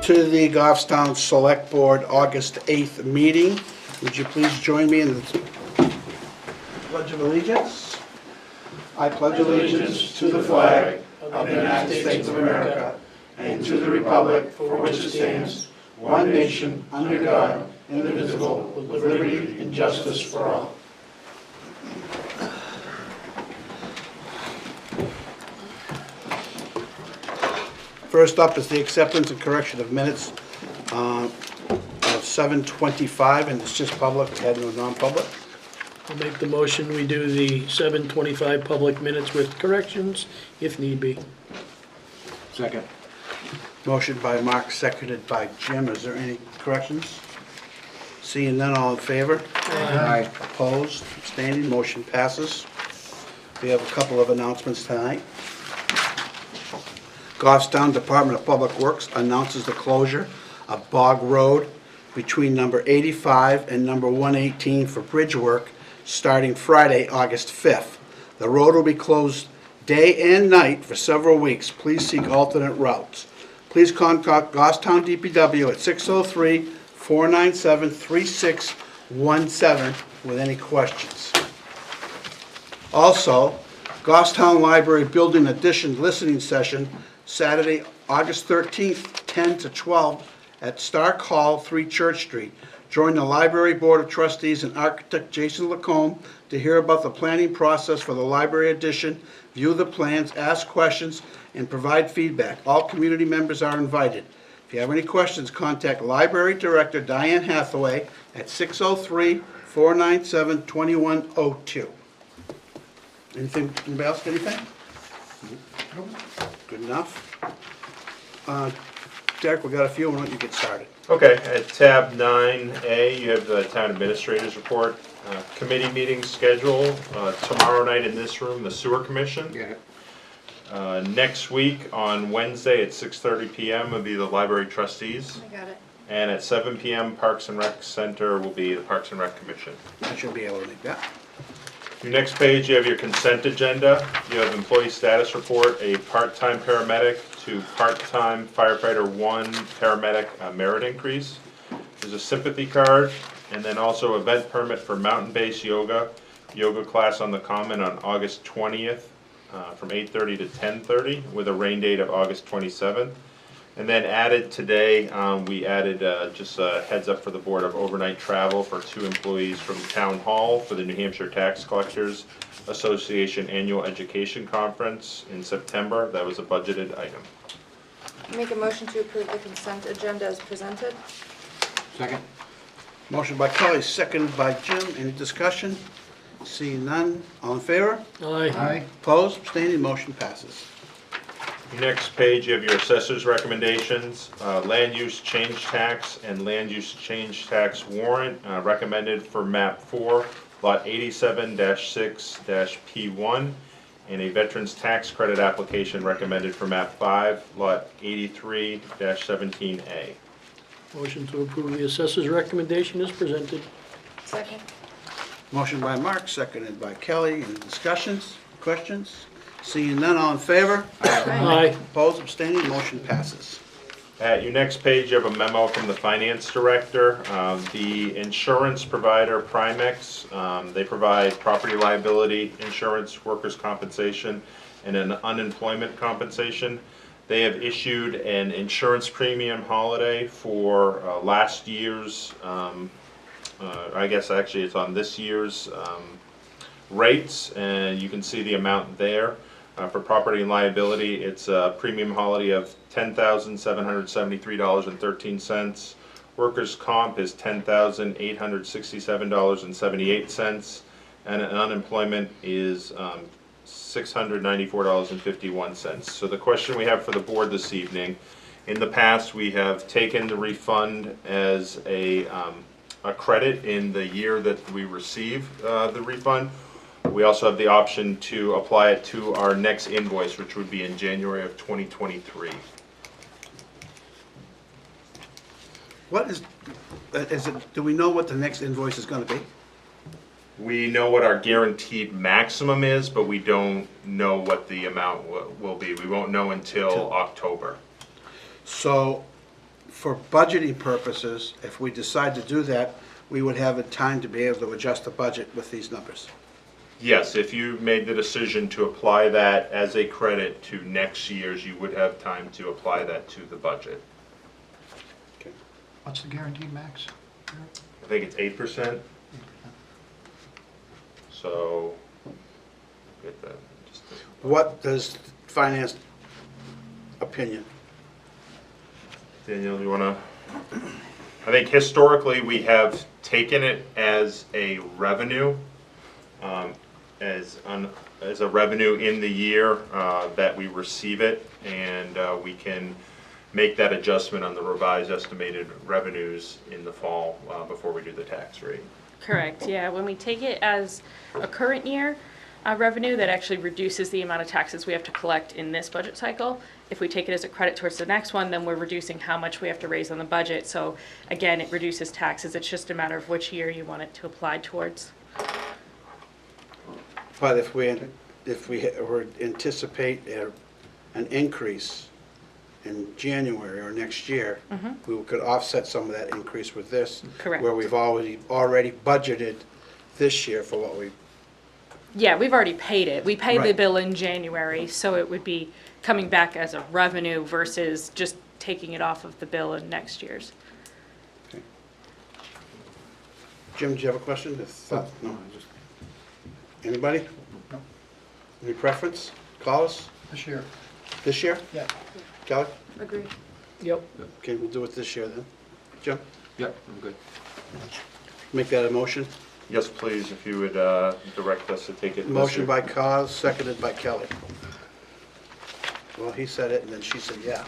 to the Goffstown Select Board August 8th meeting. Would you please join me in the Pledge of Allegiance? I pledge allegiance to the flag of the United States of America and to the republic for which it stands, one nation, under God, indivisible, with liberty and justice for all. First up is the acceptance and correction of minutes of 7:25, and it's just public, we had no non-public. I'll make the motion, we do the 7:25 public minutes with corrections, if need be. Second. Motion by Mark, seconded by Jim. Is there any corrections? Seeing none, all in favor? Aye. Opposed, abstaining, motion passes. We have a couple of announcements tonight. Goffstown Department of Public Works announces the closure of Bog Road between number 85 and number 118 for bridge work starting Friday, August 5th. The road will be closed day and night for several weeks. Please seek alternate routes. Please contact Goffstown DPW at 603-497-3617 with any questions. Also, Goffstown Library Building Addition Listening Session, Saturday, August 13th, 10 to 12 at Stark Hall, 3 Church Street. Join the Library Board of Trustees and architect Jason Lacombe to hear about the planning process for the library addition, view the plans, ask questions, and provide feedback. All community members are invited. If you have any questions, contact Library Director Diane Hathaway at 603-497-2102. Anything, anybody else, anything? Good enough. Derek, we got a few, why don't you get started? Okay, at tab 9A, you have the town administrator's report. Committee meeting schedule, tomorrow night in this room, the sewer commission. Yeah. Next week on Wednesday at 6:30 PM will be the library trustees. I got it. And at 7 PM, Parks and Rec Center will be the Parks and Rec Commission. I should be able to make that. Your next page, you have your consent agenda. You have employee status report, a part-time paramedic to part-time firefighter 1 paramedic merit increase. There's a sympathy card, and then also event permit for mountain-based yoga class on the Common on August 20th from 8:30 to 10:30 with a rain date of August 27th. And then added today, we added just a heads up for the board of overnight travel for 2 employees from Town Hall for the New Hampshire Tax Collectors Association Annual Education Conference in September. That was a budgeted item. Make a motion to approve the consent agenda as presented. Second. Motion by Kelly, seconded by Jim. Any discussion? Seeing none, all in favor? Aye. Opposed, abstaining, motion passes. Next page, you have your assessor's recommendations, land use change tax and land use change tax warrant recommended for map 4, lot 87-6-P1, and a veteran's tax credit application recommended for map 5, lot 83-17A. Motion to approve the assessor's recommendation is presented. Second. Motion by Mark, seconded by Kelly. Any discussions, questions? Seeing none, all in favor? Aye. Opposed, abstaining, motion passes. At your next page, you have a memo from the finance director. The insurance provider, Primex, they provide property liability insurance, workers' compensation, and an unemployment compensation. They have issued an insurance premium holiday for last year's, I guess actually it's on this year's rates, and you can see the amount there. For property and liability, it's a premium holiday of $10,773.13. Workers' comp is $10,867.78, and unemployment is $694.51. So the question we have for the board this evening: in the past, we have taken the refund as a credit in the year that we receive the refund. We also have the option to apply it to our next invoice, which would be in January of 2023. What is it, do we know what the next invoice is gonna be? We know what our guaranteed maximum is, but we don't know what the amount will be. We won't know until October. So for budgeting purposes, if we decide to do that, we would have a time to be able to adjust the budget with these numbers. Yes, if you made the decision to apply that as a credit to next year's, you would have time to apply that to the budget. What's the guaranteed max? I think it's 8%. So, get that. What does finance opinion? Danielle, do you want to? I think historically, we have taken it as a revenue, as a revenue in the year that we receive it, and we can make that adjustment on the revised estimated revenues in the fall before we do the tax rate. Correct, yeah. When we take it as a current year revenue, that actually reduces the amount of taxes we have to collect in this budget cycle. If we take it as a credit towards the next one, then we're reducing how much we have to raise on the budget. So again, it reduces taxes. It's just a matter of which year you want it to apply towards. But if we were anticipate an increase in January or next year, we could offset some of that increase with this. Correct. Where we've already budgeted this year for what we, Yeah, we've already paid it. We paid the Right. bill in January, so it would be coming back as a revenue versus just taking it off of the bill in next year's. Jim, do you have a question? No. Anybody? No. Any preference? Call us? This year. This year? Yeah. Kelly? Agree. Yep. Okay, we'll do it this year then. Jim, Yep, I'm good. make that a motion. Yes, please, if you would direct us to take it. this Motion year. by Carl, seconded by Kelly. Well, he said it and then she said yeah.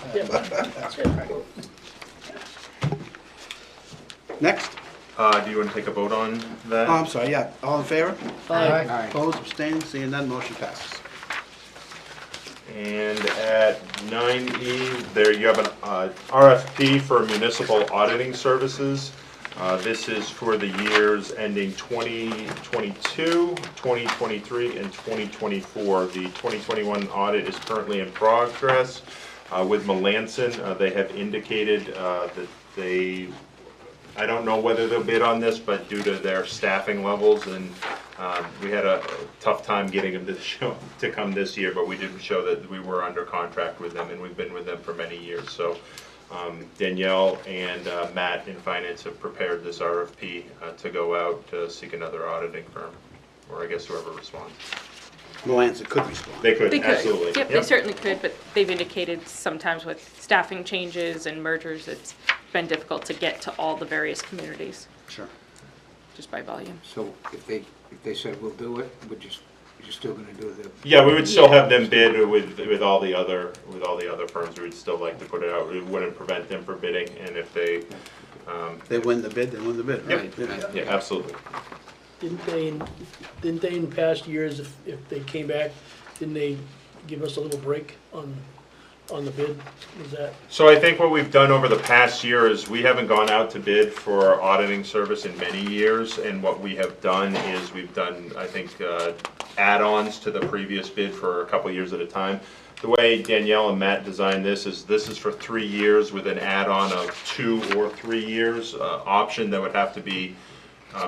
Next. Do you want to take a vote on that? Oh, I'm sorry, yeah. All in favor? Aye. Opposed, abstaining, seeing none, motion passes. And at 9E, there you have an RFP for municipal auditing services. This is for the years ending 2022, 2023, and 2024. The 2021 audit is currently in progress with Melanson. They have indicated that they, I don't know whether they'll bid on this, but due to their staffing levels, and we had a tough time getting them to come this year, but we did show that we were under contract with them, and we've been with them for many years. So Danielle and Matt in finance have prepared this RFP to go out to seek another auditing firm, or I guess whoever responds. Melanson could respond. They could, They could. absolutely. Yep, they certainly could, but they've indicated sometimes with staffing changes and mergers, it's been difficult to get to all the various communities Sure. just by volume. So if they said we'll do it, you're still gonna do the, Yeah, we would still have them bid with all the other firms. We would still like to put it out. It wouldn't prevent them from bidding, and if they, They win the bid, they win the bid, right? Yep. yeah, absolutely. Didn't they in past years, if they came back, didn't they give us a little break on the bid? Was that, So I think what we've done over the past year is we haven't gone out to bid for our auditing service in many years, and what we have done is we've done, I think, add-ons to the previous bid for a couple years at a time. The way Danielle and Matt designed this is for 3 years with an add-on of 2 or 3 years option that would have to be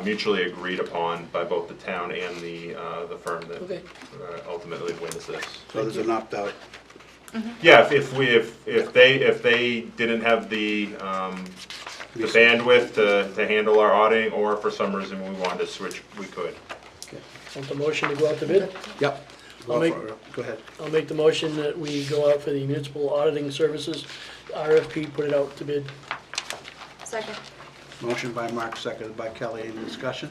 mutually agreed upon by both the town and the firm that okay, ultimately wins this. So there's an opt-out. Yeah, if they didn't have the bandwidth to handle our auditing, or for some reason we wanted to switch, we could. want the motion to go out to bid? Yep. I'll make- Go ahead. I'll make the motion that we go out for the municipal auditing services, RFP, put it out to bid. Second. Motion by Mark, seconded by Kelly. Any discussion?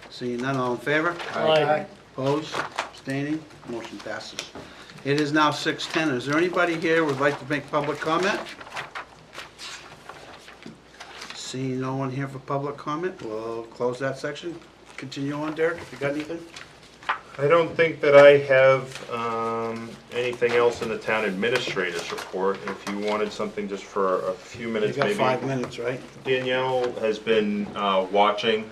Seeing none, all in favor? Aye. Opposed, abstaining, motion passes. It is now 6:10. Is there anybody here who would like to make public comment? Seeing no one here for public comment, we'll close that section. Continue on, Derek, if you got anything? I don't think that I have anything else in the town administrator's report. If you wanted something just for a few You minutes, got maybe. 5 minutes, right? Danielle has been watching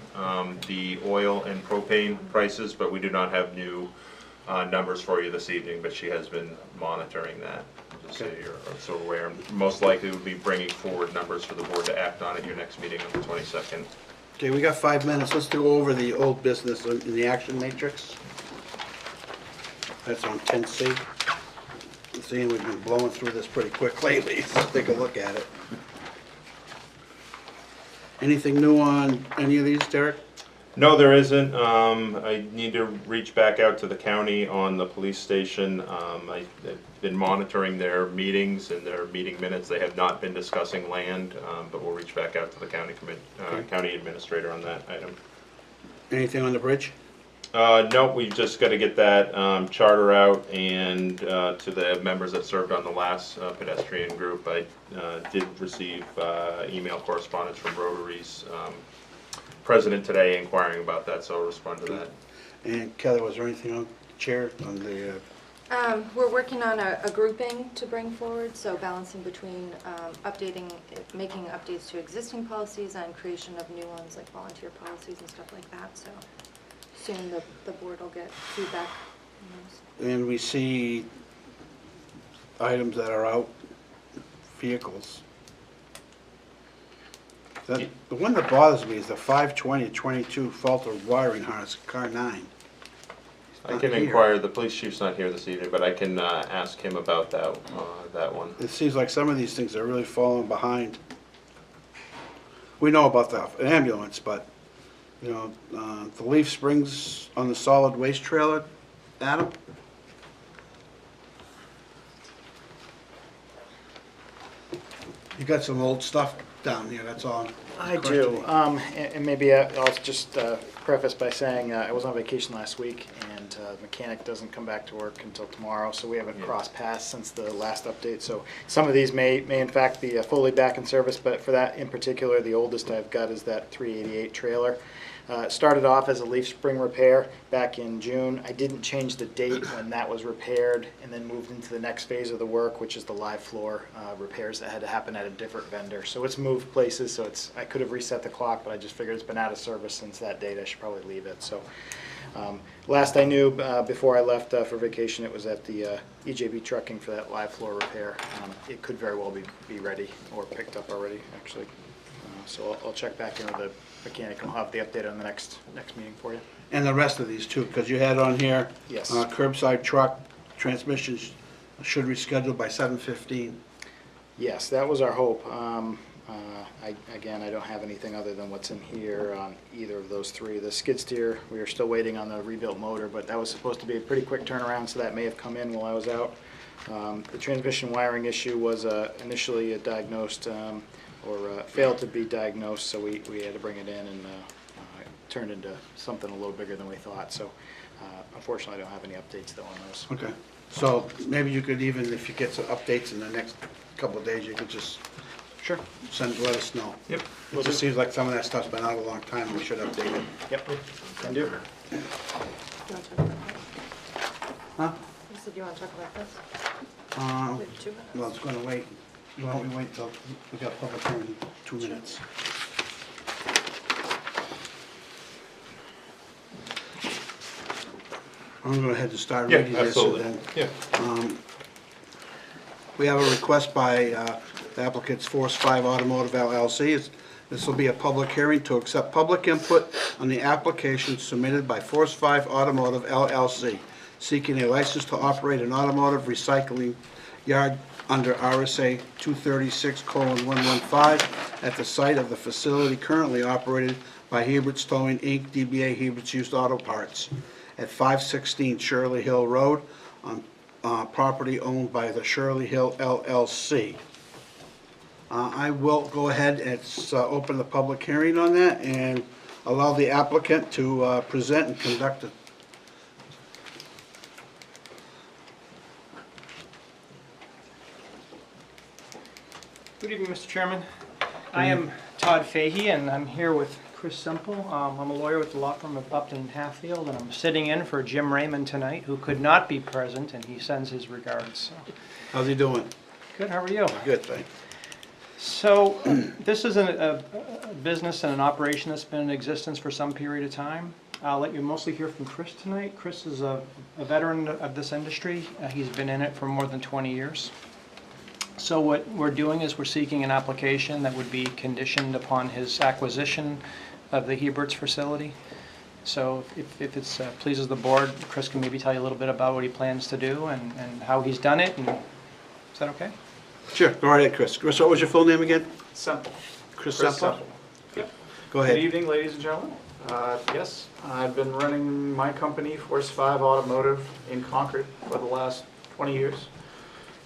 the oil and propane prices, but we do not have new numbers for you this evening, but she has been monitoring that. just so you're aware. Most likely we'll be bringing forward numbers for the board to act on at your next meeting on the 22nd. Okay, we got 5 minutes. Let's go over the old business in the action matrix. That's on 10C. I'm seeing we've been blowing through this pretty quick lately. Let's take a look at it. Anything new on any of these, Derek? No, there isn't. I need to reach back out to the county on the police station. I've been monitoring their meetings and their meeting minutes. They have not been discussing land, but we'll reach back out to the county administrator on that item. Anything on the bridge? No, we've just got to get that charter out, and to the members that served on the last pedestrian group, I did receive email correspondence from Rotary's president today inquiring about that, so I'll respond to that. And Kelly, was there anything on the chair on the, We're working on a grouping to bring forward, so balancing between making updates to existing policies and creation of new ones, like volunteer policies and stuff like that, so soon the board will get feedback on those. and we see items that are out, vehicles. The one that bothers me is the 520-22 fault of wiring harness, car 9. I Not can here. inquire, the police chief's not here this evening, but I can ask him about that one. It seems like some of these things are really falling behind. We know about the ambulance, but, you know, the leaf springs on the solid waste trailer, Adam? You got some old stuff down here, that's all. I Correct do, me. and maybe I'll just preface by saying I was on vacation last week, and the mechanic doesn't come back to work until tomorrow, so we haven't crossed paths since the last update. So some of these may in fact be fully back in service, but for that in particular, the oldest I've got is that 388 trailer. It started off as a leaf spring repair back in June. I didn't change the date when that was repaired, and then moved into the next phase of the work, which is the live floor repairs that had to happen at a different vendor. So it's moved places, so I could have reset the clock, but I just figured it's been out of service since that date. I should probably leave it. So last I knew, before I left for vacation, it was at the EJB Trucking for that live floor repair. It could very well be ready or picked up already, actually. So I'll check back in with the mechanic, and I'll have the update on the next meeting for you. And the rest of these too, because you had on here. Yes. Curbside truck, transmissions should reschedule by 7:15. Yes, that was our hope. Again, I don't have anything other than what's in here on either of those three. The skid steer, we are still waiting on the rebuilt motor, but that was supposed to be a pretty quick turnaround, so that may have come in while I was out. The transmission wiring issue was initially diagnosed or failed to be diagnosed, so we had to bring it in, and it turned into something a little bigger than we thought. So unfortunately, I don't have any updates though on those. Okay, so maybe you could even, if you get some updates in the next couple of days, you could just Sure. let us know. Yep. It just seems like some of that stuff's been out a long time, we should update it. Yep, can do. You want to talk about this? Huh? You said you want to talk about this? We have 2 minutes. Well, it's gonna wait, why don't we wait till, we got public hearing in 2 minutes. I'm gonna head to start Yeah, reading this and absolutely. then. Yeah. We have a request by the applicant's Force 5 Automotive LLC. This will be a public hearing to accept public input on the application submitted by Force 5 Automotive LLC, seeking a license to operate an automotive recycling yard under RSA 236:115 at the site of the facility currently operated by Hubert's Towing, Inc., DBA Hubert's Used Auto Parts, at 516 Shirley Hill Road, on property owned by the Shirley Hill LLC. I will go ahead and open the public hearing on that and allow the applicant to present and conduct it. Good evening, Mr. Chairman. I am Todd Fahey, and I'm here with Chris Semple. I'm a lawyer with the law firm of Upton and Hatfield, and I'm sitting in for Jim Raymond tonight, who could not be present, and he sends his regards. So, How's he doing? good, how are you? Good, thanks. So, this is a business and an operation that's been in existence for some period of time. I'll let you mostly hear from Chris tonight. Chris is a veteran of this industry. He's been in it for more than 20 years. So what we're doing is we're seeking an application that would be conditioned upon his acquisition of the Hebert's facility. So if it pleases the board, Chris can maybe tell you a little bit about what he plans to do and how he's done it, and is that okay? Sure, go right ahead, Chris. Chris, what was your full name again? Semple. Chris Semple? Yep. Go Good ahead. evening, ladies and gentlemen. Yes, I've been running my company, Force 5 Automotive, in Concord for the last 20 years.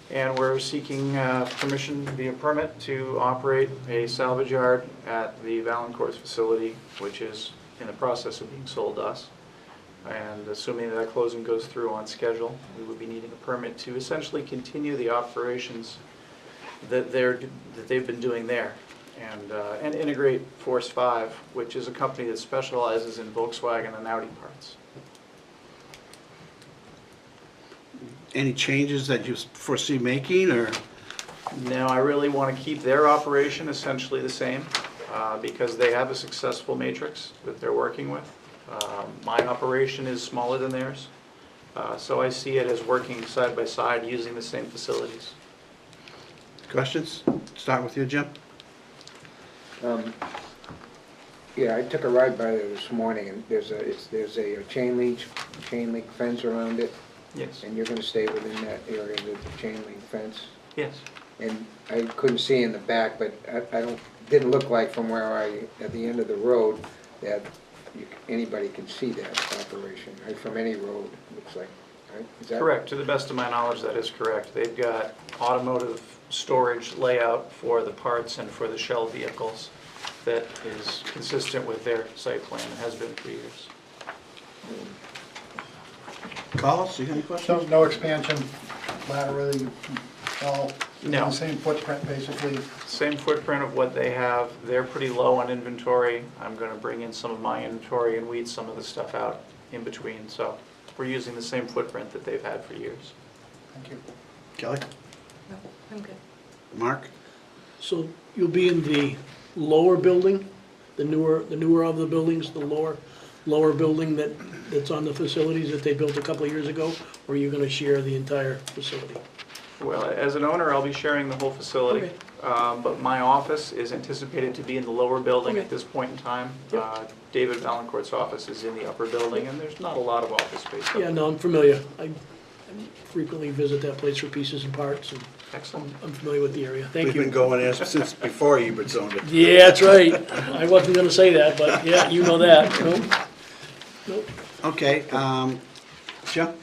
And we're seeking permission via permit to operate a salvage yard at the Valancourt's facility, which is in the process of being sold to us. And assuming that closing goes through on schedule, we would be needing a permit to essentially continue the operations that they've been doing there, and integrate Force 5, which is a company that specializes in Volkswagen and Audi parts. Any changes that you foresee making, or? Now, I really want to keep their operation essentially the same, because they have a successful matrix that they're working with. My operation is smaller than theirs, so I see it as working side by side using the same facilities. Questions? Start with you, Jim. Yeah, I took a ride by there this morning, and there's a chain link fence around it, Yes. and you're gonna stay within that area of the chain link fence. Yes. And I couldn't see in the back, but didn't look like from where at the end of the road, that anybody can see that operation, right? From any road, it looks like, right? Is that Correct. To the best of my knowledge, that is correct. They've got automotive storage layout for the parts and for the shell vehicles that is consistent with their site plan and has been for years. Carlos, you got any questions? So no expansion laterally, all in No. the same footprint, basically? Same footprint of what they have. They're pretty low on inventory. I'm going to bring in some of my inventory and weed some of the stuff out in between. So we're using the same footprint that they've had for years. Thank you. Kelly? No, I'm good. Mark? So you'll be in the lower building, the newer of the buildings, the lower building that's on the facilities that they built a couple of years ago, or are you gonna share the entire facility? Well, as an owner, I'll be sharing the whole facility, Okay. but my office is anticipated to be in the lower building Okay. at this point in time. Yep. David Valancourt's office is in the upper building, and there's not a lot of office space up Yeah, there. no, I'm familiar. I frequently visit that place for pieces and parts, and Excellent. I'm familiar with the area. Thank We've been you. going there since before Ebert's owned it. Yeah, that's right. I wasn't gonna say that, but yeah, you know that. Nope. Okay, Jim?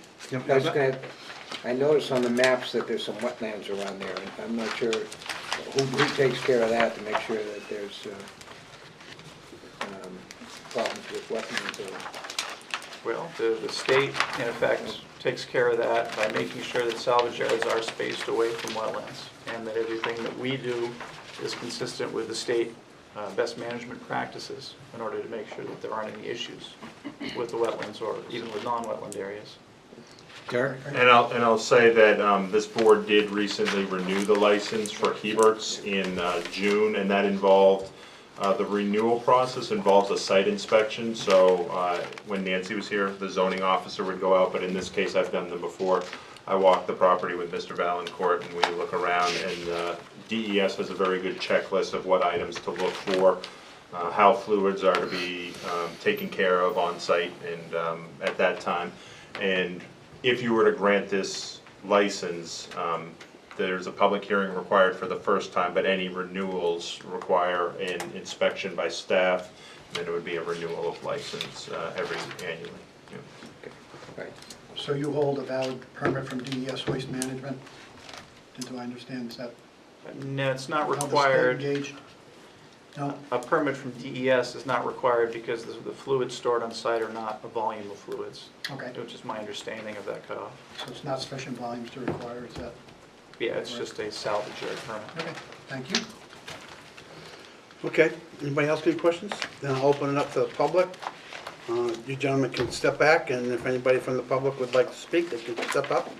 I noticed on the maps that there's some wetlands around there, and I'm not sure who takes care of that to make sure that there's problems with wetlands or... Well, the state, in effect, takes care of that by making sure that salvage yards are spaced away from wetlands, and that everything that we do is consistent with the state best management practices in order to make sure that there aren't any issues with the wetlands or even with non-wetland areas. Derek? And I'll say that this board did recently renew the license for Hebert's in June, and that involved, the renewal process involves a site inspection. So when Nancy was here, the zoning officer would go out, but in this case, I've done them before. I walk the property with Mr. Valancourt, and we look around, and DES has a very good checklist of what items to look for, how fluids are to be taken care of on site and at that time. And if you were to grant this license, there's a public hearing required for the first time, but any renewals require an inspection by staff, and then it would be a renewal of license annually. Yeah. Okay, right. So you hold a valid permit from DES Waste Management? Do I understand, is that No, it's not how the state required. engaged? No? A permit from DES is not required because the fluids stored on site are not a volume of fluids, Okay, which is my understanding of that cutoff. so it's not sufficient volumes to require, is that? Yeah, it's just a salvage yard permit. Okay, thank you. Okay, anybody else got any questions? Then I'll open it up to the public. You gentlemen can step back, and if anybody from the public would like to speak, they can step up.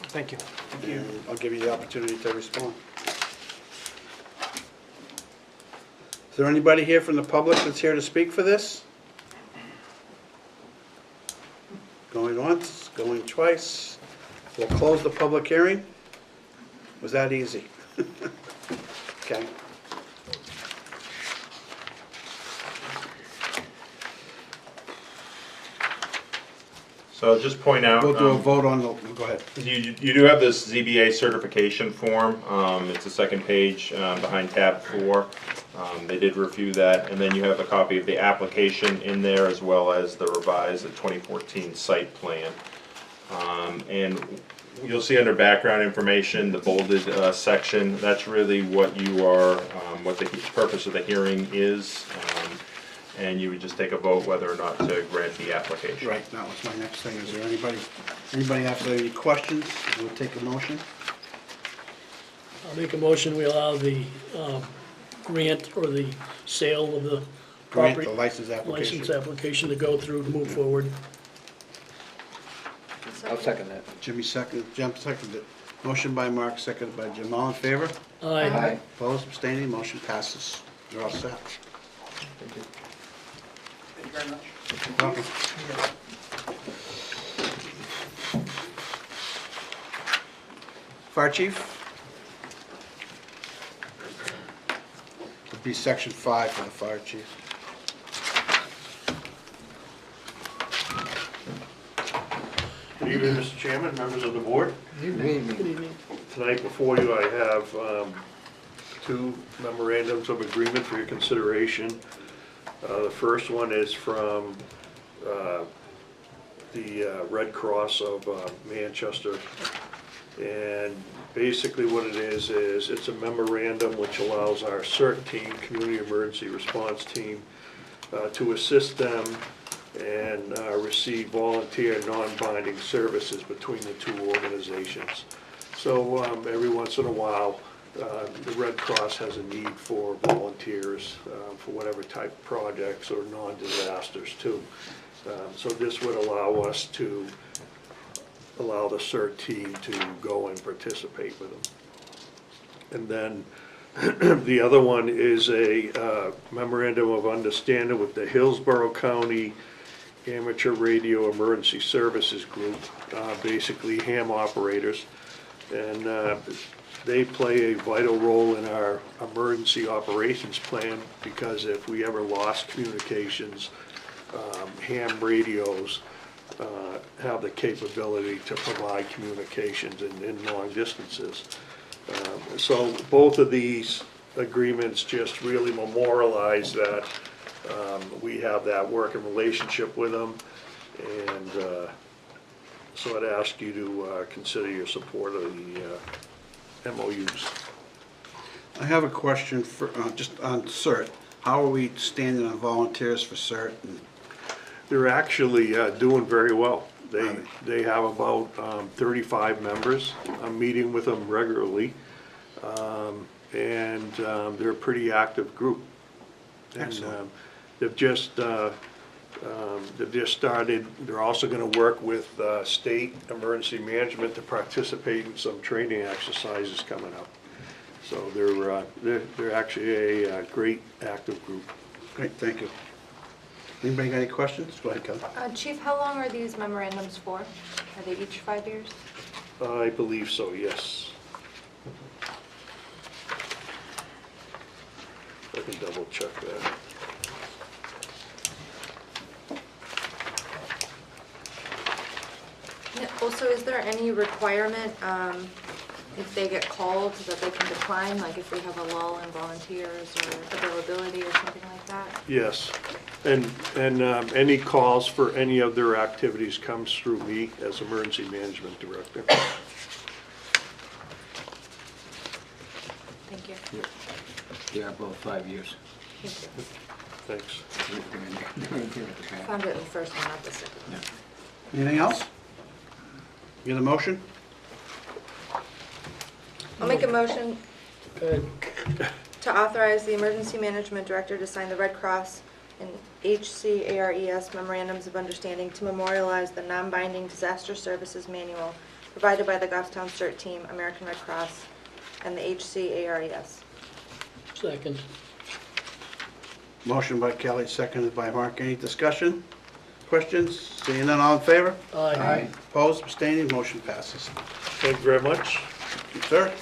Thank you. And I'll give you the opportunity to respond. Is there anybody here from the public that's here to speak for this? Going once, going twice. We'll close the public hearing. Was that easy? Okay. So I'll just point out. We'll do a vote on the, go ahead. You do have this ZBA certification form. It's the second page behind tab 4. They did review that, and then you have a copy of the application in there as well as the revised 2014 site plan. And you'll see under background information, the bolded section, that's really what you are, what the purpose of the hearing is. And you would just take a vote whether or not to grant the application. Right, that was my next thing. Is there anybody have any questions? We'll take a motion. I'll make a motion, we allow the grant or the sale of the Grant property. the license application. License application to go through to move forward. I'll second that. Jim seconded it. Motion by Mark, seconded by Jim. All in favor? Aye. Opposed, abstaining, motion passes. You're all set. Thank you. Thank you very much. Welcome. Fire chief? Would be section 5 for the fire chief. Good evening, Mr. Chairman, members of the board. Good evening. Good evening. Tonight before you, I have two memorandums of agreement for your consideration. The first one is from the Red Cross of Manchester. And basically what it is it's a memorandum which allows our CERT team, Community Emergency Response Team, to assist them and receive volunteer non-binding services between the two organizations. So every once in a while, the Red Cross has a need for volunteers for whatever type of projects or non-disasters too. So this would allow us to allow the CERT team to go and participate with them. And then the other one is a memorandum of understanding with the Hillsborough County Amateur Radio Emergency Services Group, basically ham operators. And they play a vital role in our emergency operations plan because if we ever lost communications, ham radios have the capability to provide communications in long distances. So both of these agreements just really memorialize that we have that working relationship with them. And so I'd ask you to consider your support of the MOUs. I have a question for, just on CERT. How are we standing on volunteers for CERT? They're actually doing very well. They have about 35 members. I'm meeting with them regularly. And they're a pretty active group. And Excellent. they've just started, they're also gonna work with state emergency management to participate in some training exercises coming up. So they're actually a great active group. Great, thank you. Anybody got any questions? Go ahead, Kelly. Chief, how long are these memorandums for? Are they each 5 years? I believe so, yes. I can double check that. And also, is there any requirement, if they get called, that they can decline, like if we have a lull in volunteers or availability or something like that? Yes, and any calls for any of their activities comes through me as emergency management director. Thank you. Yeah, both 5 years. Thank you. Thanks. Found it in the first one, not the second. Anything else? You get a motion? I'll make a motion Good. to authorize the Emergency Management Director to sign the Red Cross and HCARES memorandums of understanding to memorialize the non-binding disaster services manual provided by the Goffstown CERT Team, American Red Cross, and the HCARES. Second. Motion by Kelly, seconded by Mark. Any discussion? Questions? Seeing none, all in favor? Aye. Opposed, abstaining, motion passes. Thank you very much. Thank you, sir.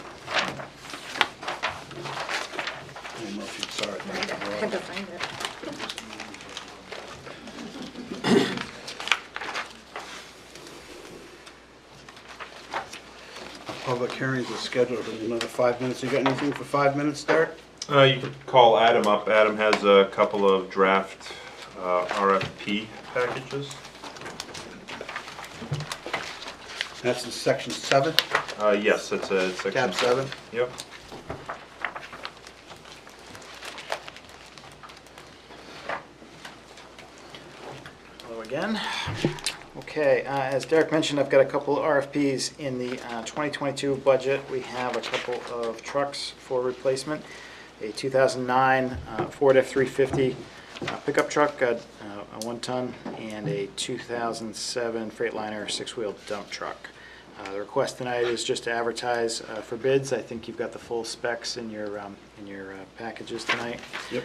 don't know if you saw it. I had to find it. Public hearings are scheduled in another 5 minutes. You got anything for 5 minutes, Derek? You could call Adam up. Adam has a couple of draft RFP packages. That's in section 7, Yes, it's a section. tab 7. Yep. Hello again. Okay, as Derek mentioned, I've got a couple of RFPs in the 2022 budget. We have a couple of trucks for replacement. A 2009 Ford F-350 pickup truck, a 1-ton, and a 2007 Freightliner 6-wheel dump truck. The request tonight is just to advertise for bids. I think you've got the full specs in your packages tonight. Yep.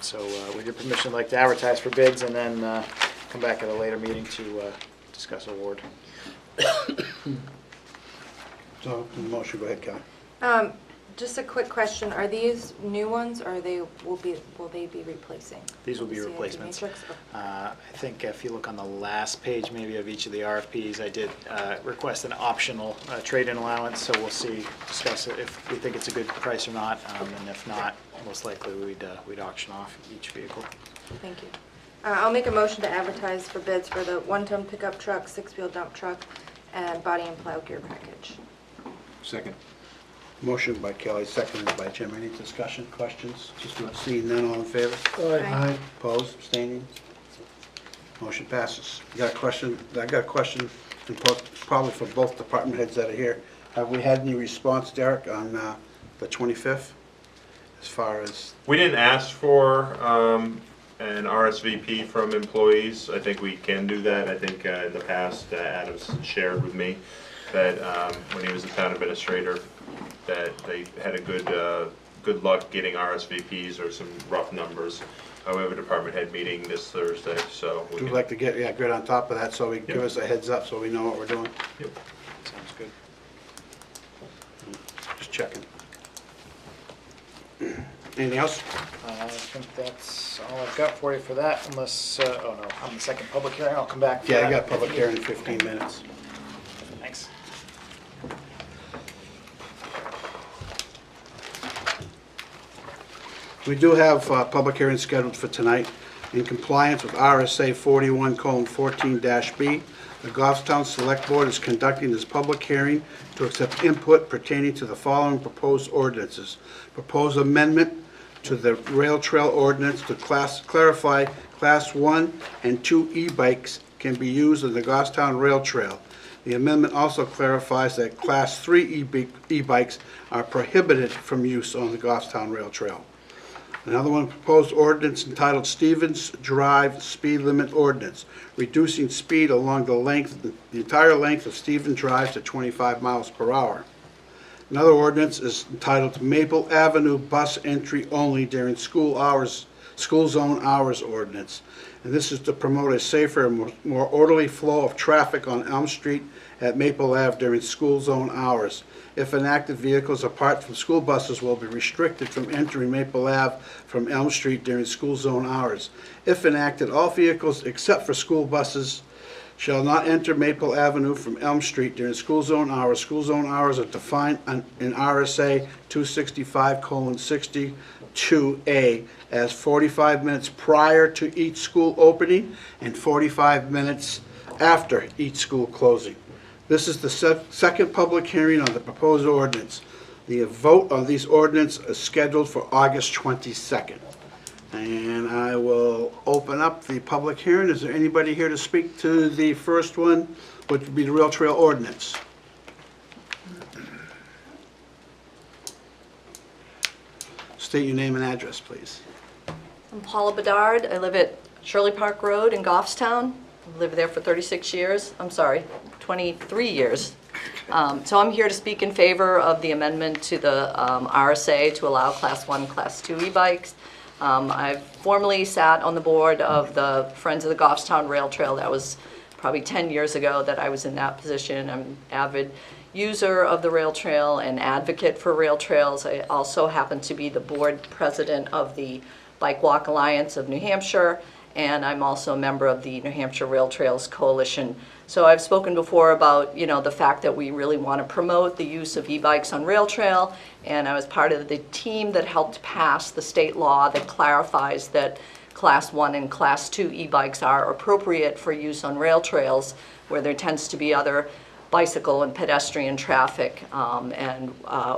So with your permission, I'd like to advertise for bids and then come back at a later meeting to discuss award. So, the motion, go ahead, Kelly. Just a quick question, are these new ones, or will they be replacing? These will be CIP replacements. Matrix? Okay. I think if you look on the last page maybe of each of the RFPs, I did request an optional trade-in allowance, so we'll see, discuss it if we think it's a good price or not, and if not, most likely we'd auction off each vehicle. Thank you. I'll make a motion to advertise for bids for the 1-ton pickup truck, 6-wheel dump truck, and body and plow gear package. Second. Motion by Kelly, seconded by Jim. Any discussion, questions? Just not seeing none, all in favor? Aye. Opposed, abstaining? Motion passes. You got a question? I got a question, and probably for both department heads that are here. Have we had any response, Derek, on the 25th? As far as, We didn't ask for an RSVP from employees. I think we can do that. I think in the past, Adam's shared with me that when he was the town administrator, that they had a good luck getting RSVPs or some rough numbers. We have a department head meeting this Thursday, so we we'd can. like to get on top of that, so we give Yep. us a heads up so we know what we're doing. Yep. Sounds good. Just checking. Anything else? I think that's all I've got for you for that, unless, oh no, on the second public hearing, I'll come back for Yeah, that. I got public hearing in 15 minutes. Thanks. We do have public hearing scheduled for tonight. In compliance with RSA 41:14-B, the Goffstown Select Board is conducting this public hearing to accept input pertaining to the following proposed ordinances. Proposed amendment to the rail trail ordinance to clarify Class 1 and 2 e-bikes can be used on the Goffstown Rail Trail. The amendment also clarifies that Class 3 e-bikes are prohibited from use on the Goffstown Rail Trail. Another one, proposed ordinance entitled Stevens Drive Speed Limit Ordinance, reducing speed along the entire length of Stevens Drive to 25 miles per hour. Another ordinance is entitled Maple Avenue Bus Entry Only During School Zone Hours Ordinance. And this is to promote a safer and more orderly flow of traffic on Elm Street at Maple Ave during school zone hours. If enacted, vehicles apart from school buses will be restricted from entering Maple Ave from Elm Street during school zone hours. If enacted, all vehicles except for school buses shall not enter Maple Avenue from Elm Street during school zone hours. School zone hours are defined in RSA 265:62A as 45 minutes prior to each school opening and 45 minutes after each school closing. This is the second public hearing on the proposed ordinance. The vote on these ordinances is scheduled for August 22nd. And I will open up the public hearing. Is there anybody here to speak to the first one, which would be the rail trail ordinance? State your name and address, please. I'm Paula Bedard. I live at Shirley Park Road in Goffstown. I've lived there for 36 years. I'm sorry, 23 years. So I'm here to speak in favor of the amendment to the RSA to allow Class 1, Class 2 e-bikes. I've formerly sat on the board of the Friends of the Goffstown Rail Trail. That was probably 10 years ago that I was in that position. I'm an avid user of the rail trail and advocate for rail trails. I also happen to be the board president of the Bike Walk Alliance of New Hampshire, and I'm also a member of the New Hampshire Rail Trails Coalition. So I've spoken before about, the fact that we really want to promote the use of e-bikes on rail trail, and I was part of the team that helped pass the state law that clarifies that Class 1 and Class 2 e-bikes are appropriate for use on rail trails where there tends to be other bicycle and pedestrian traffic, and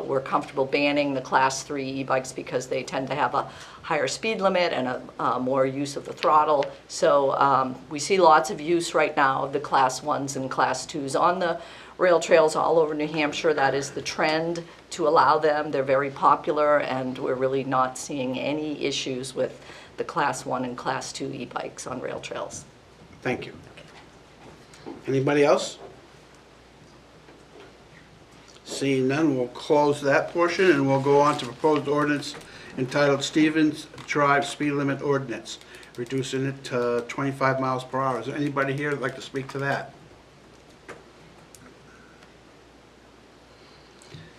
we're comfortable banning the Class 3 e-bikes because they tend to have a higher speed limit and a more use of the throttle. So we see lots of use right now of the Class 1s and Class 2s on the rail trails all over New Hampshire. That is the trend, to allow them. They're very popular, and we're really not seeing any issues with the Class 1 and Class 2 e-bikes on rail trails. Thank you. Anybody else? Seeing none, we'll close that portion and we'll go on to proposed ordinance entitled Stevens Drive Speed Limit Ordinance, reducing it to 25 miles per hour. Is there anybody here that'd like to speak to that?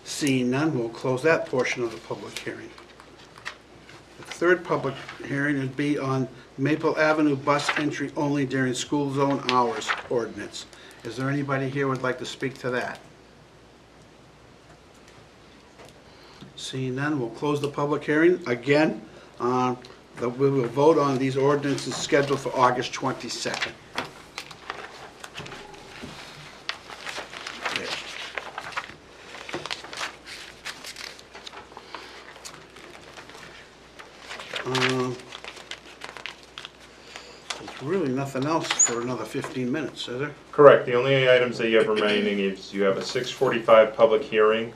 Seeing none, we'll close that portion of the public hearing. The third public hearing would be on Maple Avenue bus entry only during school zone hours ordinance. Is there anybody here who would like to speak to that? Seeing none, we'll close the public hearing. Again, we will vote on these ordinances scheduled for August 22nd. There. There's really nothing else for another 15 minutes, is there? Correct. The only items that you have remaining is you have a 6:45 public hearing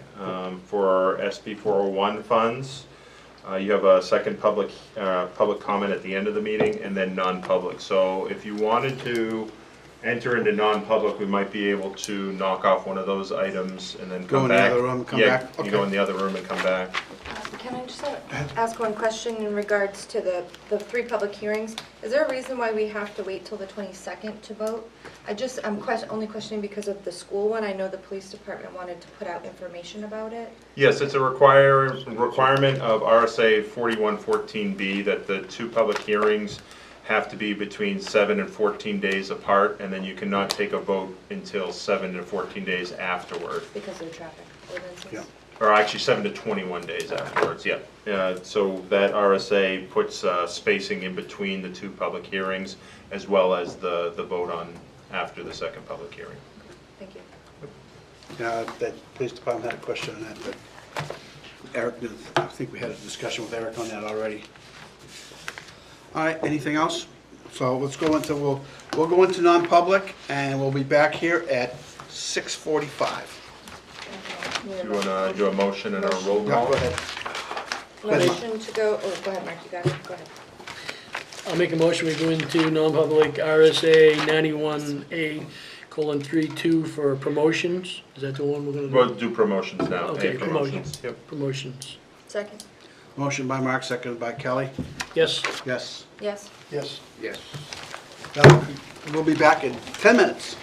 for our SB 401 funds. You have a second public comment at the end of the meeting, and then non-public. So if you wanted to enter into non-public, we might be able to knock off one of those items and then come back. Go in the other room, come Yeah, back? you Okay. go in the other room and come back. Can I just ask one question in regards to the three public hearings? Is there a reason why we have to wait till the 22nd to vote? I'm only questioning because of the school one. I know the police department wanted to put out information about it. Yes, it's a requirement of RSA 4114B that the two public hearings have to be between 7 and 14 days apart, and then you cannot take a vote until 7 to 14 days afterward. Because of the traffic ordinances? Yeah. Or actually 7 to 21 days afterwards, yeah. So that RSA puts spacing in between the two public hearings, as well as the vote on after the second public hearing. Thank you. Yeah, that police department had a question on that, but Eric, I think we had a discussion with Eric on that already. All right, anything else? So let's go into, we'll go into non-public, and we'll be back here at 6:45. Need Do you want to do a motion and a roll Yeah, call? go ahead. Motion to go, go ahead, Mark, you got it, go ahead. I'll make a motion, we go into non-public RSA 91A:32 for promotions. Is that the one we're gonna do? We'll do promotions now. Okay, A promotions. Yep. Promotions. Second? Motion by Mark, seconded by Kelly. Yes? Yes. Yes. Yes. Yes. We'll be back in 10 minutes.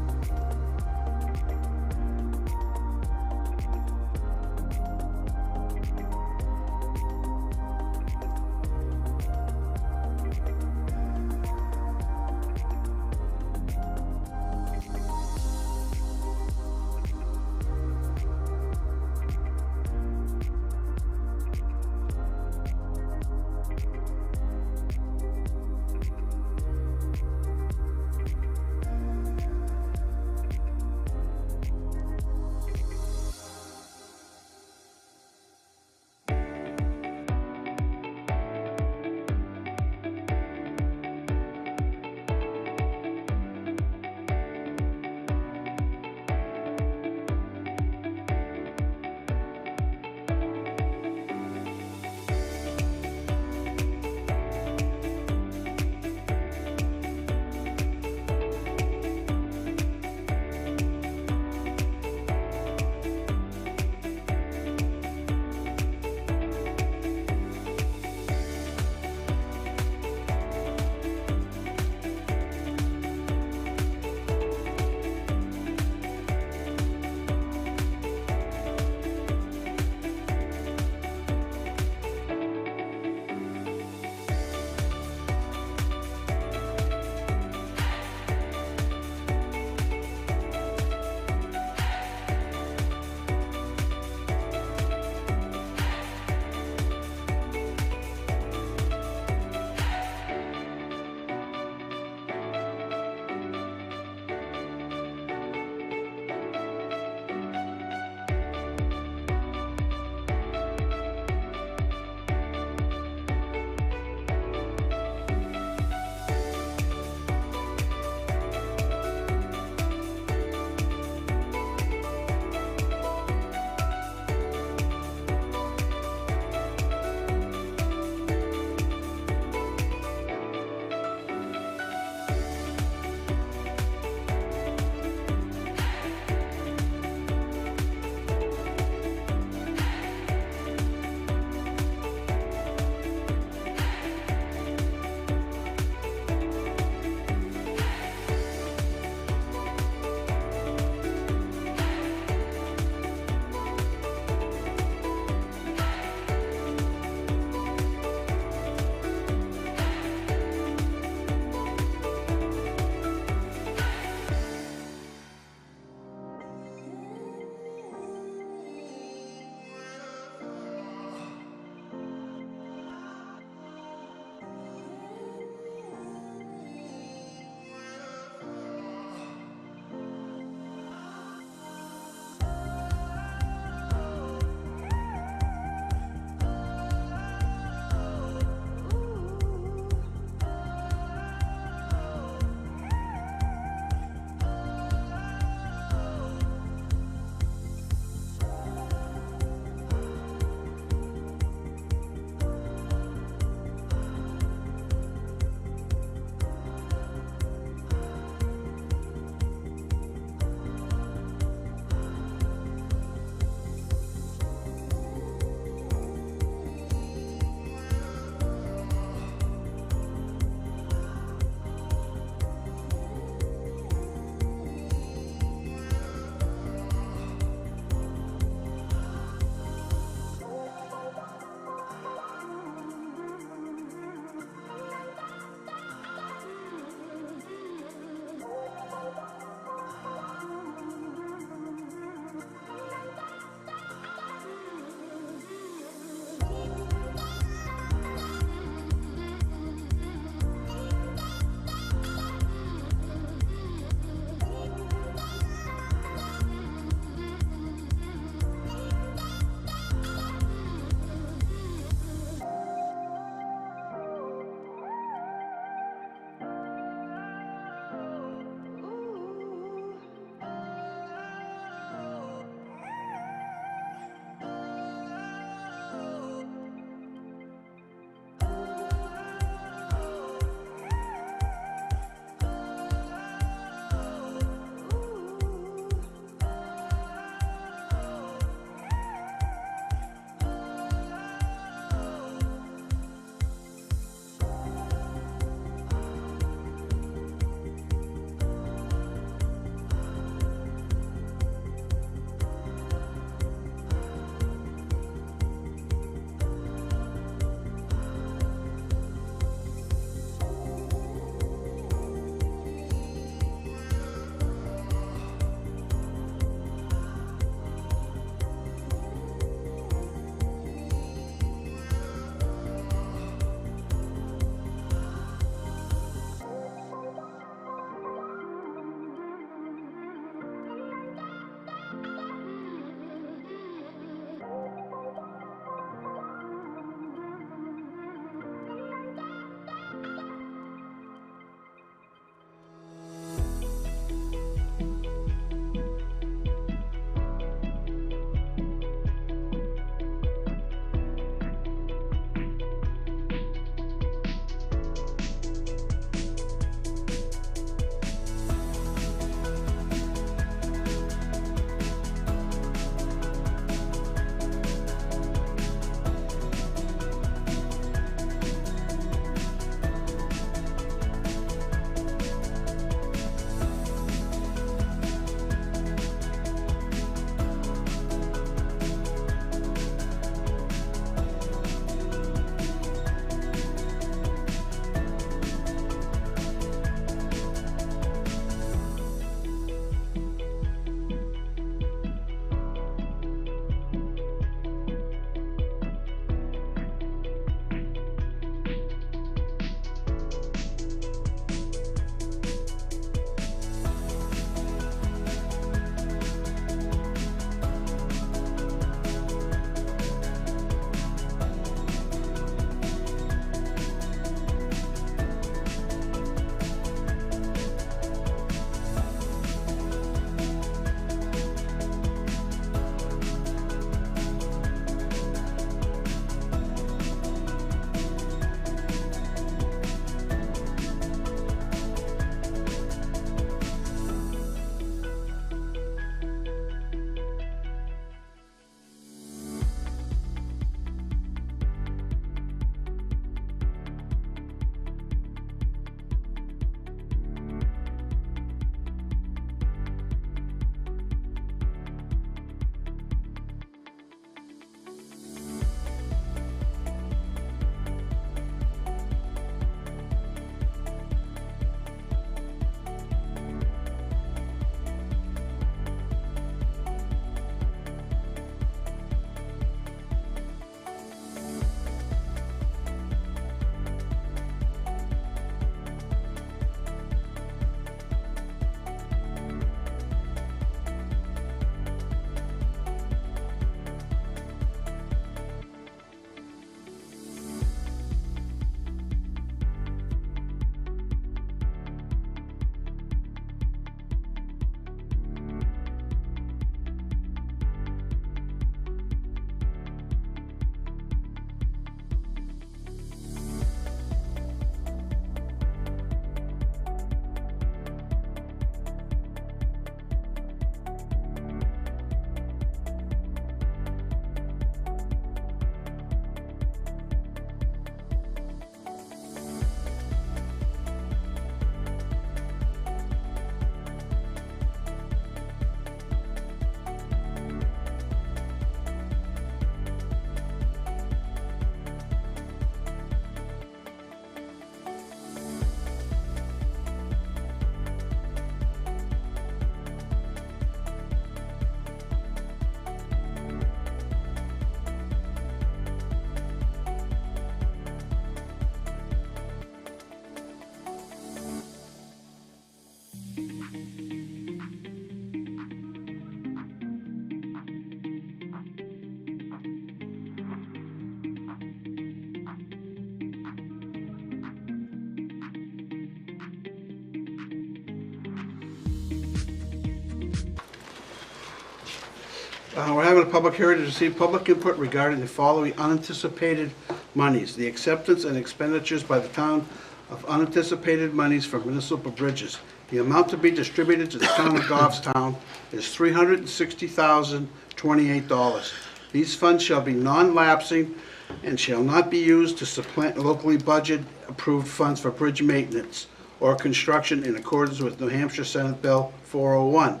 We're having a public hearing to receive public input regarding the following unanticipated monies. The acceptance and expenditures by the town of unanticipated monies for municipal bridges. The amount to be distributed to the town of Goffstown is $360,028. These funds shall be non-lapsing and shall not be used to supplant locally budget-approved funds for bridge maintenance or construction in accordance with New Hampshire Senate Bill 401.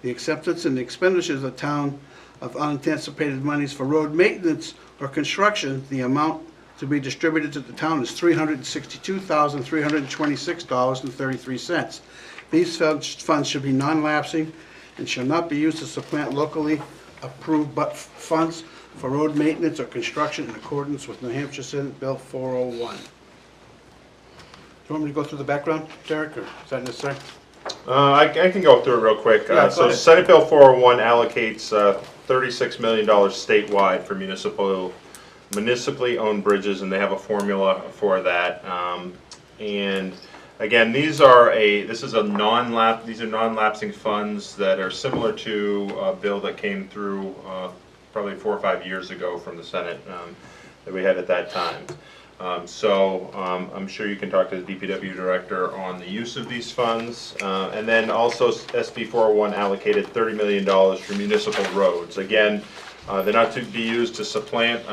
The acceptance and expenditures of the town of unanticipated monies for road maintenance or construction, the amount to be distributed to the town is $362,326.33. These funds should be non-lapsing and shall not be used to supplant locally approved funds for road maintenance or construction in accordance with New Hampshire Senate Bill 401. Do you want me to go through the background, Derek, or is that necessary? I can go through it real quick. Yeah, go So ahead. Senate Bill 401 allocates $36 million statewide for municipally owned bridges, and they have a formula for that. And again, these are non-lapsing funds that are similar to a bill that came through probably 4 or 5 years ago from the Senate that we had at that time. I'm sure you can talk to the DPW director on the use of these funds. And then also SB 401 allocated $30 million for municipal roads. Again, they're not to be used to supplant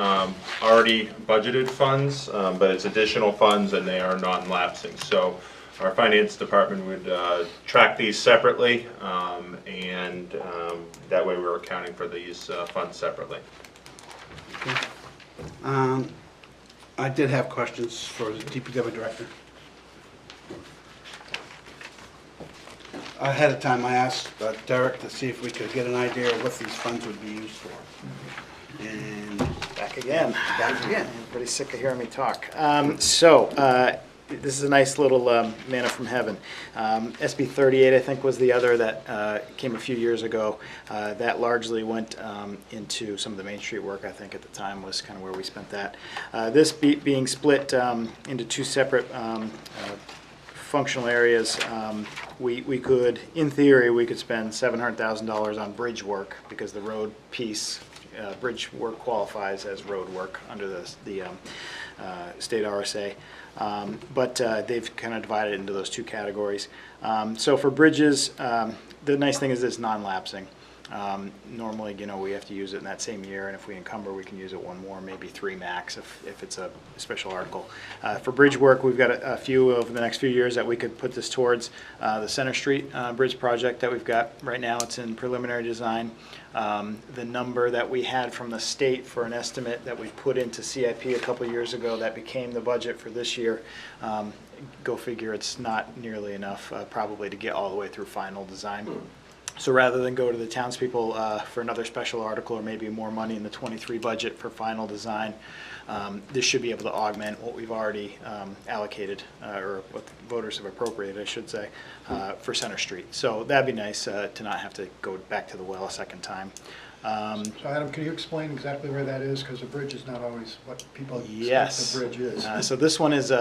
already budgeted funds, but it's additional funds and they are non-lapsing. So our finance department would track these separately, and that way we're accounting for these funds separately. I did have questions for the DPW director. Ahead of time, I asked Derek to see if we could get an idea of what these funds would be used for. And Back again. back again. Everybody's sick of hearing me talk. This is a nice little manna from heaven. SB 38, I think, was the other that came a few years ago. That largely went into some of the Main Street work, I think, at the time was kind of where we spent that. This being split into two separate functional areas, we could, in theory, we could spend $700,000 on bridge work because the road piece, bridge work qualifies as road work under the state RSA. But they've kind of divided it into those two categories. So for bridges, the nice thing is it's non-lapsing. Normally, we have to use it in that same year, and if we encumber, we can use it one more, maybe 3 max if it's a special article. For bridge work, we've got a few over the next few years that we could put this towards. The Center Street Bridge project that we've got right now, it's in preliminary design. The number that we had from the state for an estimate that we put into CIP a couple years ago that became the budget for this year, go figure, it's not nearly enough probably to get all the way through final design. So rather than go to the townspeople for another special article or maybe more money in the 23 budget for final design, this should be able to augment what we've already allocated, or what the voters have appropriated, I should say, for Center Street. So that'd be nice to not have to go back to the well a second time. So Adam, can you explain exactly where that is? Because a bridge is not always what people expect Yes. a bridge is. So this one is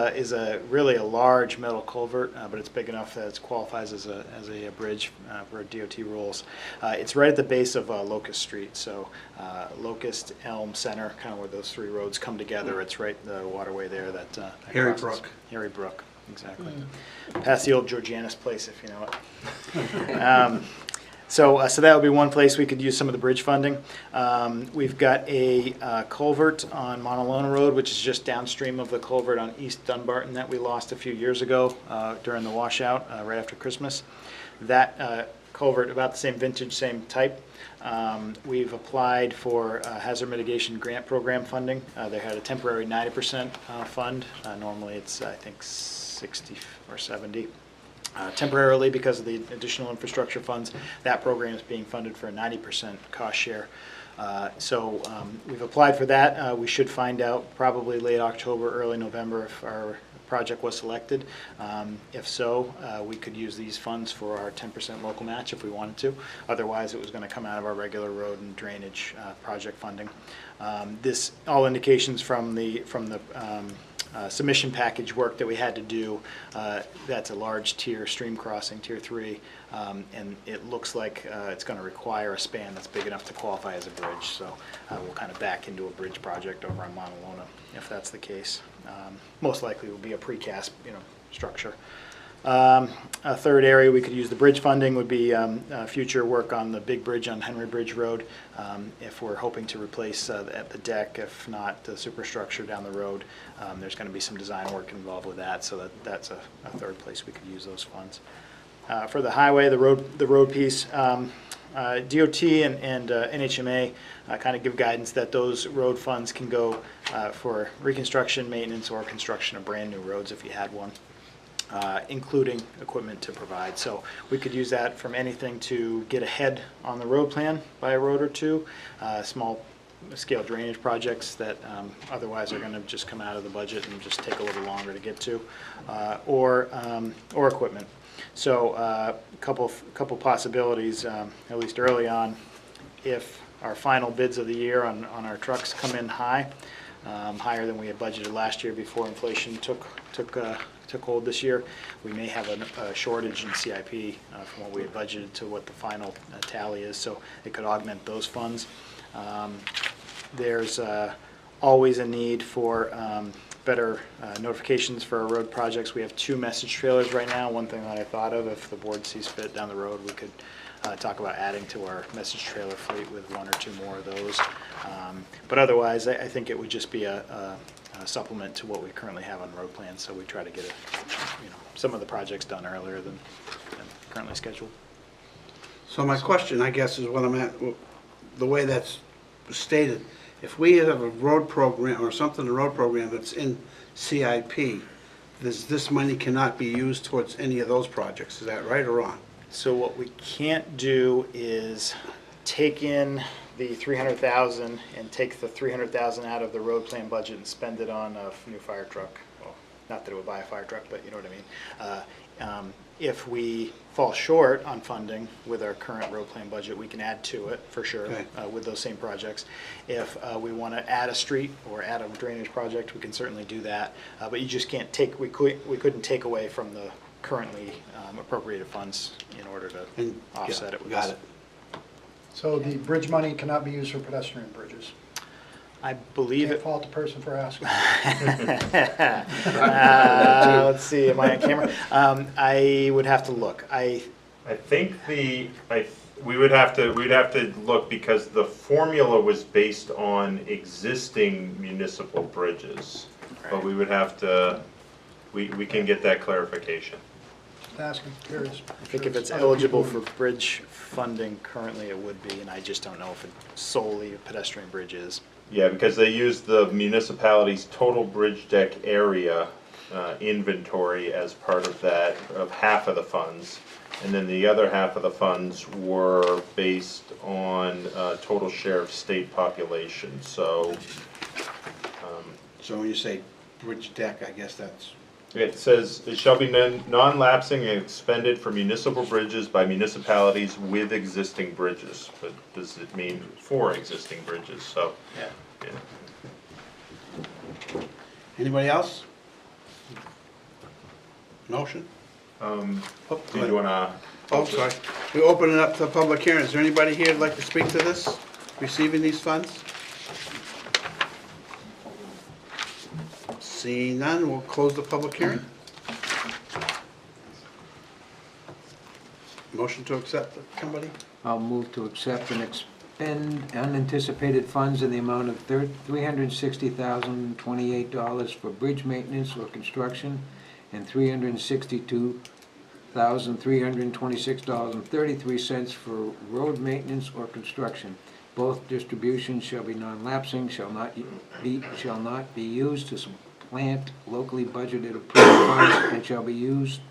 really a large metal culvert, but it's big enough that it qualifies as a bridge for DOT rules. It's right at the base of Locust Street, so Locust, Elm, Center, kind of where those 3 roads come together. It's right the waterway there that Harry crosses. Brook. Harry Brook, exactly. Past the old Georgianus place, if you know it. So that would be one place we could use some of the bridge funding. We've got a culvert on Montalona Road, which is just downstream of the culvert on East Dunbarton that we lost a few years ago during the washout right after Christmas. That culvert, about the same vintage, same type. We've applied for hazard mitigation grant program funding. They had a temporary 90% fund. Normally it's, I think, 60 or 70. Temporarily, because of the additional infrastructure funds, that program is being funded for a 90% cost share. So we've applied for that. We should find out probably late October, early November if our project was selected. If so, we could use these funds for our 10% local match if we wanted to. Otherwise, it was going to come out of our regular road and drainage project funding. All indications from the submission package work that we had to do. That's a large tier stream crossing, tier 3, and it looks like it's going to require a span that's big enough to qualify as a bridge. So we'll kind of back into a bridge project over on Montalona if that's the case. Most likely it will be a precast, structure. A third area we could use the bridge funding would be future work on the big bridge on Henry Bridge Road. If we're hoping to replace the deck, if not the superstructure down the road, there's going to be some design work involved with that, so that's a third place we could use those funds. For the highway, the road piece, DOT and NHMA kind of give guidance that those road funds can go for reconstruction, maintenance, or construction of brand new roads if you had one. Including equipment to provide. So we could use that from anything to get ahead on the road plan by a road or two, small scale drainage projects that otherwise are going to just come out of the budget and just take a little longer to get to, or equipment. So a couple possibilities, at least early on, if our final bids of the year on our trucks come in high, higher than we had budgeted last year before inflation took hold this year, we may have a shortage in CIP from what we had budgeted to what the final tally is, so it could augment those funds. There's always a need for better notifications for our road projects. We have 2 message trailers right now. One thing that I thought of, if the board sees fit down the road, we could talk about adding to our message trailer fleet with 1 or 2 more of those. But otherwise, I think it would just be a supplement to what we currently have on road plans, so we try to get some of the projects done earlier than currently scheduled. So my question, I guess, is what I'm at, the way that's stated. If we have a road program or something, a road program that's in CIP, this money cannot be used towards any of those projects. Is that right or wrong? So what we can't do is take in the 300,000 and take the 300,000 out of the road plan budget and spend it on a new fire truck. Well, not that it would buy a fire truck, but you know what I mean. If we fall short on funding with our current road plan budget, we can add to it for sure. Okay. With those same projects. If we want to add a street or add a drainage project, we can certainly do that. But you just can't take. We couldn't take away from the currently appropriated funds in order to offset it with Got this. it. So the bridge money cannot be used for pedestrian bridges. I believe Can't it. fault the person for asking. Let's see, am I on camera? I would have to look. I think we would have to look because the formula was based on existing municipal bridges. But we would have to, we can get that clarification. Just asking, curious. I think if it's eligible for bridge funding currently, it would be, and I just don't know if it solely a pedestrian bridge is. Yeah, because they use the municipality's total bridge deck area inventory as part of that, of half of the funds. And then the other half of the funds were based on total share of state population, so. So when you say bridge deck, I guess that's, It says, it shall be non-lapsing and expended for municipal bridges by municipalities with existing bridges. But does it mean for existing bridges, so. Yeah. anybody else? Motion? Do you wanna? Oh, sorry. We open it up to public hearing. Is there anybody here that'd like to speak to this, receiving these funds? Seeing none, we'll close the public hearing. Motion to accept, somebody? I'll move to accept and expend unanticipated funds in the amount of $360,028 for bridge maintenance or construction and $362,326.33 for road maintenance or construction. Both distributions shall be non-lapsing, shall not be used to supplant locally budgeted approved funds, and shall be used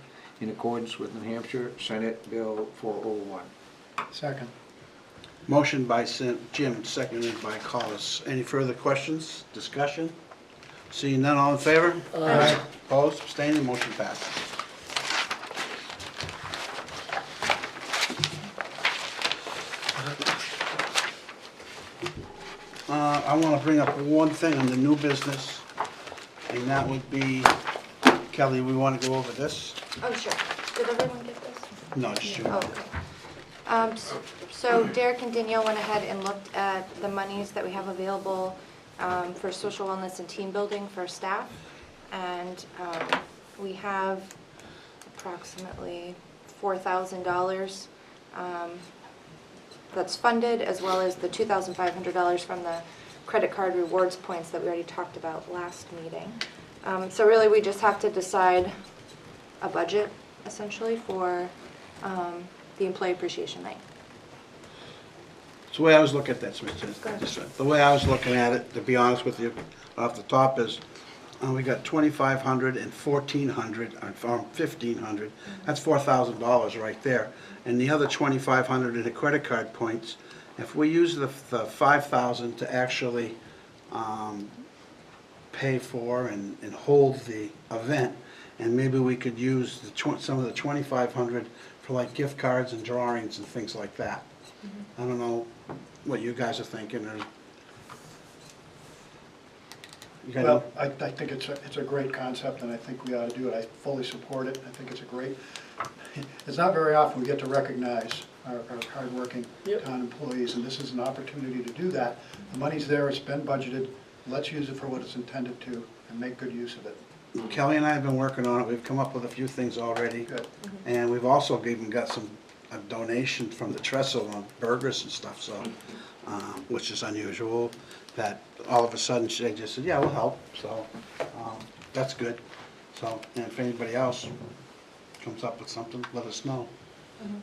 in accordance with New Hampshire Senate Bill 401. Second. Motion by Jim, seconded by Collis. Any further questions, discussion? Seeing none, all in favor? Aye. Opposed, abstaining, motion passes. I want to bring up one thing on the new business. and that would be, Kelly, we want to go over this? Oh, sure. Did everyone get this? No, just you. Oh, okay. So Derek and Danielle went ahead and looked at the monies that we have available for social wellness and team building for staff. And we have approximately $4,000 that's funded, as well as the $2,500 from the credit card rewards points that we already talked about last meeting. So really, we just have to decide a budget, essentially, for the employee appreciation night. So the way I was looking at that, Go ahead. the way I was looking at it, to be honest with you, off the top is, we got 2,500 and 1,400, or 1,500. That's $4,000 right there. And the other 2,500 in the credit card points, if we use the 5,000 to actually pay for and hold the event, and maybe we could use some of the 2,500 for like gift cards and drawings and things like that. I don't know what you guys are thinking, or... You got Well, I think it's a great concept, and I think we ought to do it. I fully support it. I think it's a great, it's not very often we get to recognize our hardworking Yep. town employees, and this is an opportunity to do that. The money's there, it's been budgeted. Let's use it for what it's intended to and make good use of it. Kelly and I have been working on it. We've come up with a few things already. Good. And we've also even got a donation from the Trestle on burgers and stuff, so, which is unusual, that all of a sudden they just said, yeah, we'll help, so, that's good. So, and if anybody else comes up with something, let us know.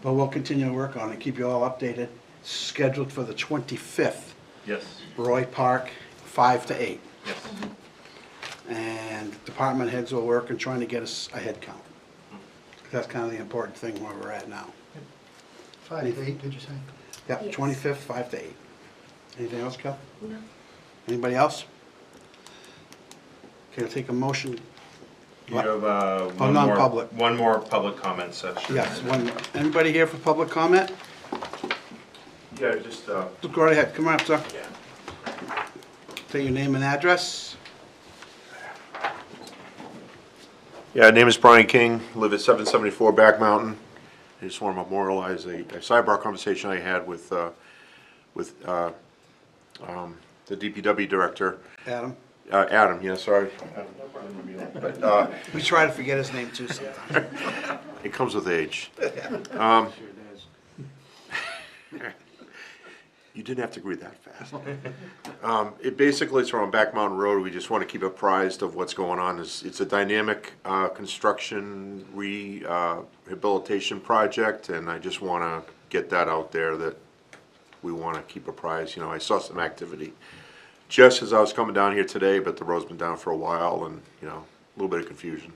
But we'll continue to work on it, keep you all updated. Scheduled for the 25th, Yes, Roy Park, 5 to 8. yes. And department heads will work in trying to get us a head count. That's kind of the important thing where we're at now. 5 to 8, did you say? Yep, Yes. 25th, 5 to 8. Anything else, Cal? No. Anybody else? Okay, I'll take a motion. You have non-public. one more public comment session. Yes, one, anybody here for public comment? Yeah, just, Go right ahead, come on up, sir. yeah. Say your name and address. Yeah, name is Brian King, live at 774 Back Mountain. I just want to memorialize a sidebar conversation I had with the DPW director. Adam. Adam, yeah, sorry. But We try to forget his name too sometimes. it comes with age. You didn't have to agree that fast. It basically, it's on Back Mountain Road. We just want to keep apprised of what's going on. It's a dynamic construction rehabilitation project, and I just want to get that out there that we want to keep apprised. You know, I saw some activity just as I was coming down here today, but the road's been down for a while, and, you know, a little bit of confusion.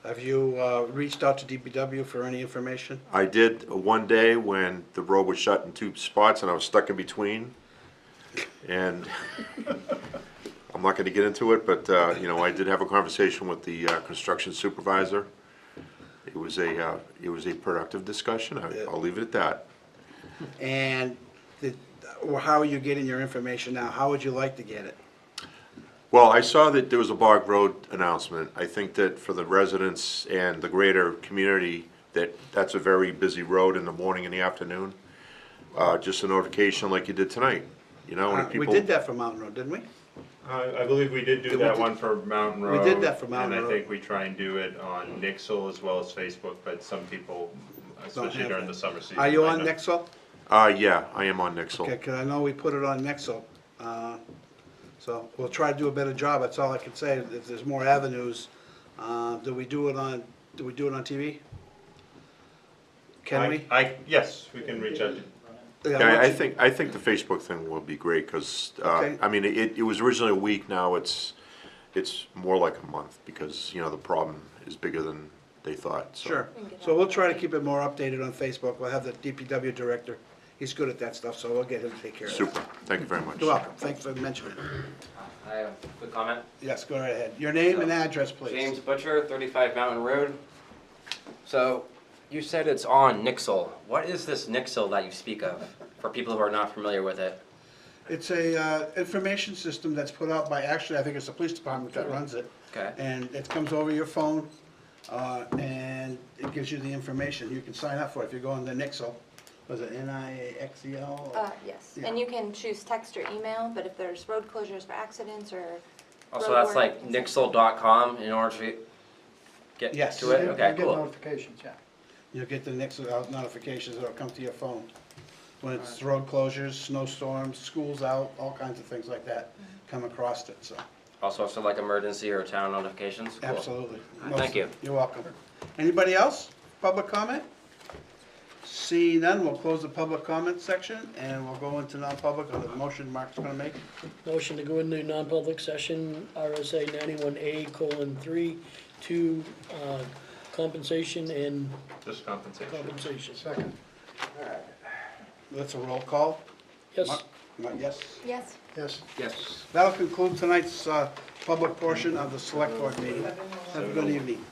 Have you reached out to DPW for any information? I did one day when the road was shut in two spots and I was stuck in between. And I'm not going to get into it, but, you know, I did have a conversation with the construction supervisor. It was a productive discussion. I'll leave it at that. And how are you getting your information now? How would you like to get it? Well, I saw that there was a Bog Road announcement. I think that for the residents and the greater community, that's a very busy road in the morning and the afternoon. Just a notification like you did tonight, you know, when people... We did that for Mountain Road, didn't we? I believe we did do Did we that do- one for Mountain we Road. did that for Mountain And Road. I think we try and do it on Nixle as well as Facebook, but some people, especially have during that. the summer season. Are you might on not. Nexel? Yeah, I am on Nixle. Okay, because I know we put it on Nexel. So we'll try to do a better job, that's all I can say. If there's more avenues, do we do it on TV? Can we? Yes, we can reach out to Yeah, I think the Facebook thing will be great, because, Okay. I mean, it was originally a week, now it's more like a month, because, you know, the problem is bigger than they thought, so. Sure. So we'll try to keep it more updated on Facebook. We'll have the DPW director. He's good at that stuff, so we'll get him to take care of it. Super, thank you very much. You're welcome. Thanks for mentioning it. I have a quick comment. Yes, go right ahead. Your name and address, please. James Butcher, 35 Mountain Road. So, you said it's on Nixle. What is this Nixle that you speak of, for people who are not familiar with it? It's a information system that's put out by, actually, I think it's the police department that runs it. Okay. And it comes over your phone, and it gives you the information. You can sign up for it if you go on the Nixle. Was it NIXEL? Yes, Yeah. and you can choose text or email, but if there's road closures for accidents or. Also, road that's warning, like things like nixle.com in order to get Yes. to it? You'll Okay, get cool. notifications, yeah. You'll get the Nixle notifications that'll come to your phone. When it's road closures, snowstorms, schools out, all kinds of things like that come across it, so, Also, so like emergency or town notifications? Cool. absolutely. Thank you. You're welcome. Anybody else? Public comment? See none, we'll close the public comment section, and we'll go into non-public on the motion Mark's gonna make. Motion to go into non-public session, RSA 91A:3, to compensation and Just compensation. compensation. Second. That's a roll call. Yes. Mark, yes? Yes. Yes. Yes. That'll conclude tonight's public portion of the select board meeting. Have a good evening.